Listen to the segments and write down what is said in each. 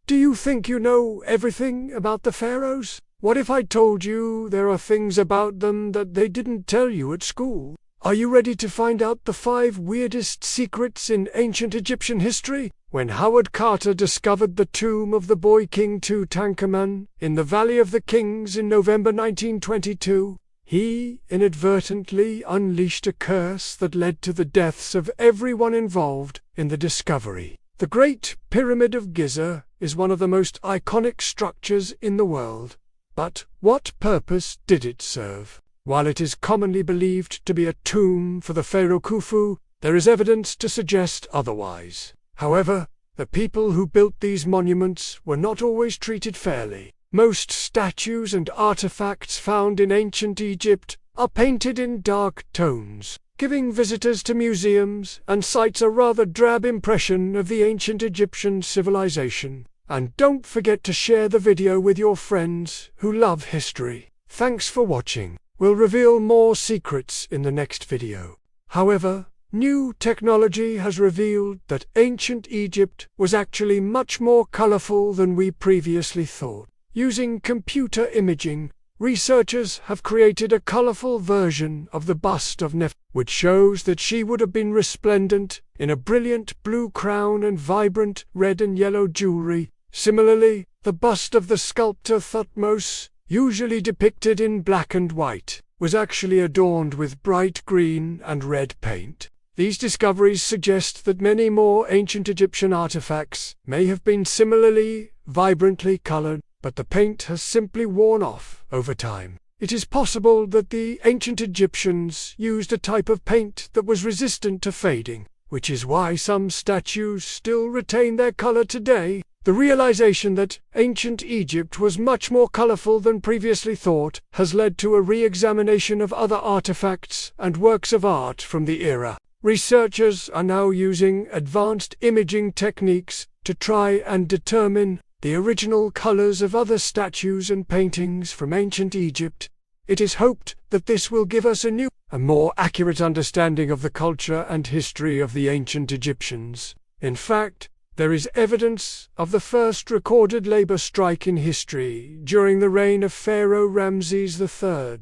Do you think you know everything about the pharaohs? What if I told you there are things about them that they didn't tell you at school? Are you ready to find out the 5 weirdest secrets in ancient Egyptian history? When Howard Carter discovered the tomb of the boy king Tutankhamun in the Valley of the Kings in November 1922, he inadvertently unleashed a curse that led to the deaths of everyone involved in the discovery. The Great Pyramid of Giza is one of the most iconic structures in the world. But what purpose did it serve? While it is commonly believed to be a tomb for the pharaoh Khufu, there is evidence to suggest otherwise. However, the people who built these monuments were not always treated fairly. Most statues and artifacts found in ancient Egypt are painted in dark tones, giving visitors to museums and sites a rather drab impression of the ancient Egyptian civilization. And don't forget to share the video with your friends who love history. Thanks for watching. We'll reveal more secrets in the next video. However, new technology has revealed that ancient Egypt was actually much more colorful than we previously thought. Using computer imaging, researchers have created a colorful version of the bust of Nefertiti, which shows that she would have been resplendent in a brilliant blue crown and vibrant red and yellow jewelry. Similarly, the bust of the sculptor Thutmose, usually depicted in black and white, was actually adorned with bright green and red paint. These discoveries suggest that many more ancient Egyptian artifacts may have been similarly vibrantly colored, but the paint has simply worn off over time. It is possible that the ancient Egyptians used a type of paint that was resistant to fading, which is why some statues still retain their color today. The realization that ancient Egypt was much more colorful than previously thought has led to a re-examination of other artifacts and works of art from the era. Researchers are now using advanced imaging techniques to try and determine the original colors of other statues and paintings from ancient Egypt. It is hoped that this will give us a new and more accurate understanding of the culture and history of the ancient Egyptians. In fact, there is evidence of the first recorded labor strike in history during the reign of Pharaoh Ramses III.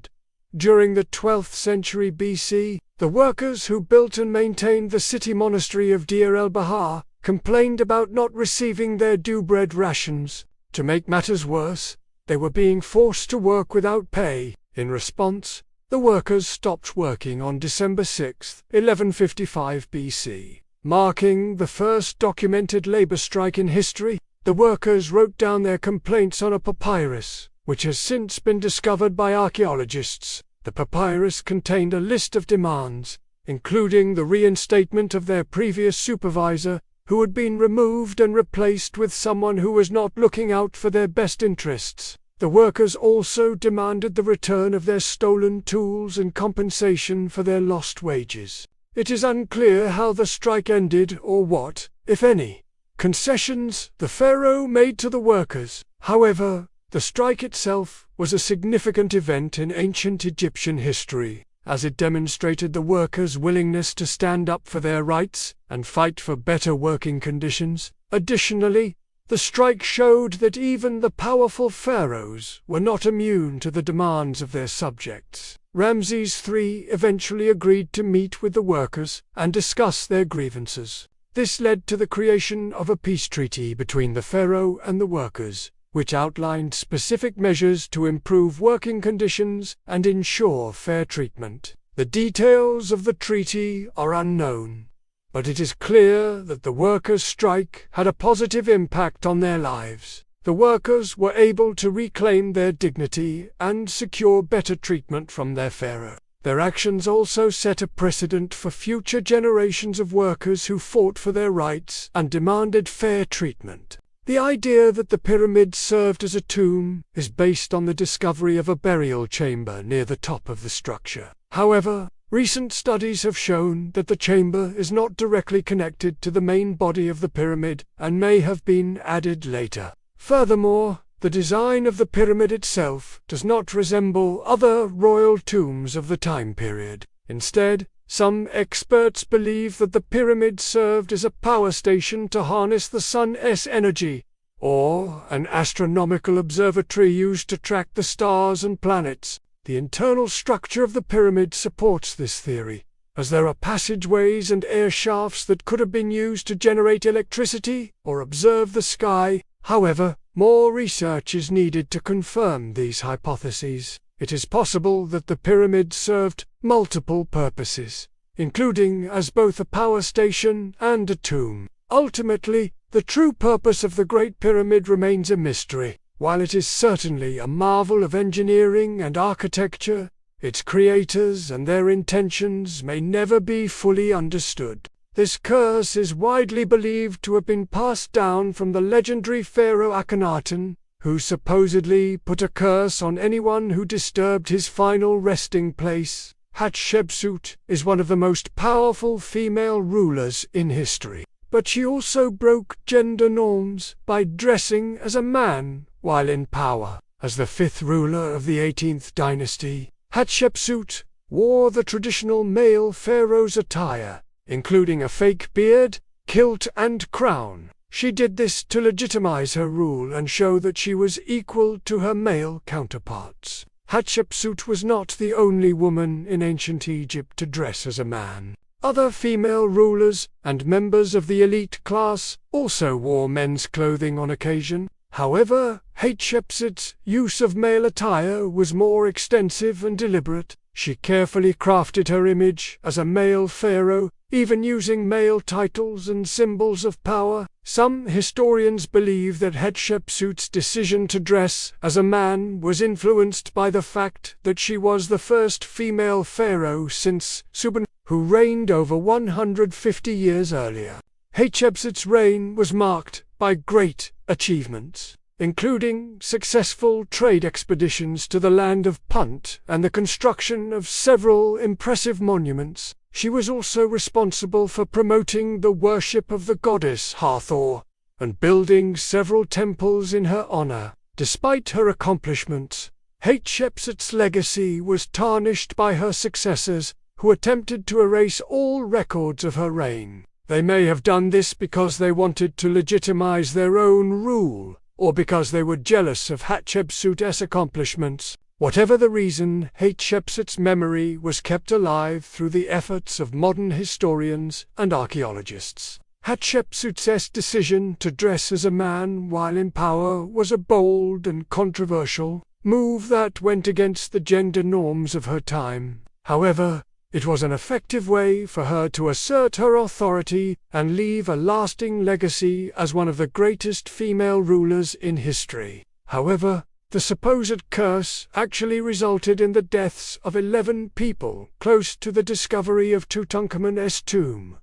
During the 12th century BC, the workers who built and maintained the city monastery of Deir el-Bahar complained about not receiving their due bread rations. To make matters worse, they were being forced to work without pay. In response, the workers stopped working on December 6, 1155 BC. Marking the first documented labor strike in history, the workers wrote down their complaints on a papyrus, which has since been discovered by archaeologists. The papyrus contained a list of demands, including the reinstatement of their previous supervisor, who had been removed and replaced with someone who was not looking out for their best interests. The workers also demanded the return of their stolen tools and compensation for their lost wages. It is unclear how the strike ended or what, if any, concessions the pharaoh made to the workers. However, the strike itself was a significant event in ancient Egyptian history, as it demonstrated the workers' willingness to stand up for their rights and fight for better working conditions. Additionally, the strike showed that even the powerful pharaohs were not immune to the demands of their subjects. Ramses III eventually agreed to meet with the workers and discuss their grievances. This led to the creation of a peace treaty between the pharaoh and the workers, which outlined specific measures to improve working conditions and ensure fair treatment. The details of the treaty are unknown, but it is clear that the workers' strike had a positive impact on their lives. The workers were able to reclaim their dignity and secure better treatment from their pharaoh. Their actions also set a precedent for future generations of workers who fought for their rights and demanded fair treatment. The idea that the pyramid served as a tomb is based on the discovery of a burial chamber near the top of the structure. However, recent studies have shown that the chamber is not directly connected to the main body of the pyramid and may have been added later. Furthermore, the design of the pyramid itself does not resemble other royal tombs of the time period. Instead, some experts believe that the pyramid served as a power station to harness the sun's energy, or an astronomical observatory used to track the stars and planets. The internal structure of the pyramid supports this theory, as there are passageways and air shafts that could have been used to generate electricity or observe the sky. However, more research is needed to confirm these hypotheses. It is possible that the pyramid served multiple purposes, including as both a power station and a tomb. Ultimately, the true purpose of the Great Pyramid remains a mystery. While it is certainly a marvel of engineering and architecture, its creators and their intentions may never be fully understood. This curse is widely believed to have been passed down from the legendary Pharaoh Akhenaten, who supposedly put a curse on anyone who disturbed his final resting place. Hatshepsut is one of the most powerful female rulers in history, but she also broke gender norms by dressing as a man while in power. As the fifth ruler of the 18th dynasty, Hatshepsut wore the traditional male pharaoh's attire, including a fake beard, kilt and crown. She did this to legitimize her rule and show that she was equal to her male counterparts. Hatshepsut was not the only woman in ancient Egypt to dress as a man. Other female rulers and members of the elite class also wore men's clothing on occasion. However, Hatshepsut's use of male attire was more extensive and deliberate. She carefully crafted her image as a male pharaoh, even using male titles and symbols of power. Some historians believe that Hatshepsut's decision to dress as a man was influenced by the fact that she was the first female pharaoh since Subin, who reigned over 150 years earlier. Hatshepsut's reign was marked by great achievements, including successful trade expeditions to the land of Punt and the construction of several impressive monuments. She was also responsible for promoting the worship of the goddess Hathor and building several temples in her honor. Despite her accomplishments, Hatshepsut's legacy was tarnished by her successors, who attempted to erase all records of her reign. They may have done this because they wanted to legitimize their own rule, or because they were jealous of Hatshepsut's accomplishments. Whatever the reason, Hatshepsut's memory was kept alive through the efforts of modern historians and archaeologists. Hatshepsut's decision to dress as a man while in power was a bold and controversial move that went against the gender norms of her time. However, it was an effective way for her to assert her authority and leave a lasting legacy as one of the greatest female rulers in history. However, the supposed curse actually resulted in the deaths of 11 people close to the discovery of Tutankhamun's tomb.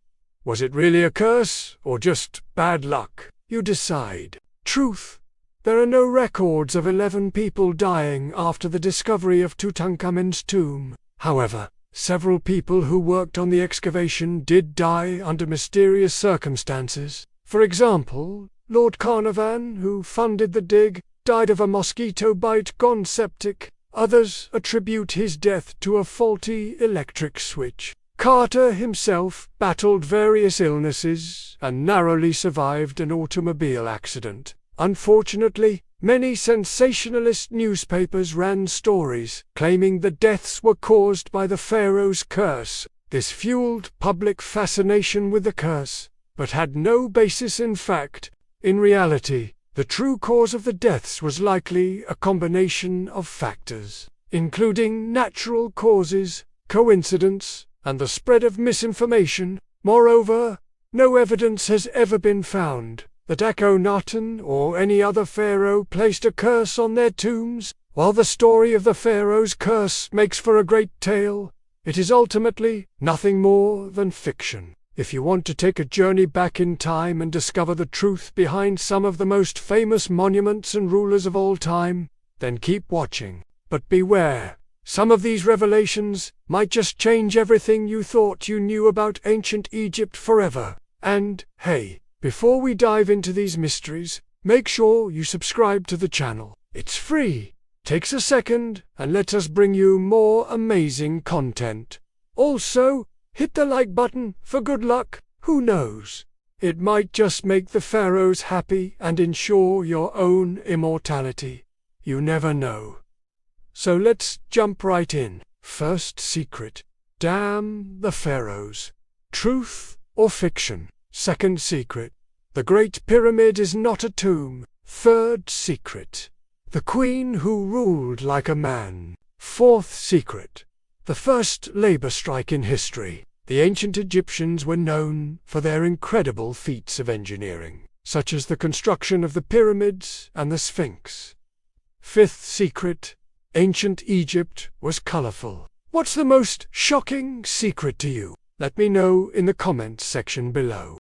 Was it really a curse, or just bad luck? You decide. Truth: there are no records of 11 people dying after the discovery of Tutankhamun's tomb. However, several people who worked on the excavation did die under mysterious circumstances. For example, Lord Carnarvon, who funded the dig, died of a mosquito bite gone septic. Others attribute his death to a faulty electric switch. Carter himself battled various illnesses and narrowly survived an automobile accident. Unfortunately, many sensationalist newspapers ran stories claiming the deaths were caused by the pharaoh's curse. This fueled public fascination with the curse, but had no basis in fact. In reality, the true cause of the deaths was likely a combination of factors, including natural causes, coincidence, and the spread of misinformation. Moreover, no evidence has ever been found that Akhenaten or any other pharaoh placed a curse on their tombs. While the story of the pharaoh's curse makes for a great tale, it is ultimately nothing more than fiction. If you want to take a journey back in time and discover the truth behind some of the most famous monuments and rulers of all time, then keep watching. But beware, some of these revelations might just change everything you thought you knew about ancient Egypt forever. And, hey, before we dive into these mysteries, make sure you subscribe to the channel. It's free, takes a second, and lets us bring you more amazing content. Also, hit the like button for good luck. Who knows? It might just make the pharaohs happy and ensure your own immortality. You never know. So let's jump right in. First secret. Damn the pharaohs. Truth or fiction? Second secret. The Great Pyramid is not a tomb. Third secret. The queen who ruled like a man. Fourth secret. The first labor strike in history. The ancient Egyptians were known for their incredible feats of engineering, such as the construction of the pyramids and the Sphinx. Fifth secret. Ancient Egypt was colorful. What's the most shocking secret to you? Let me know in the comments section below.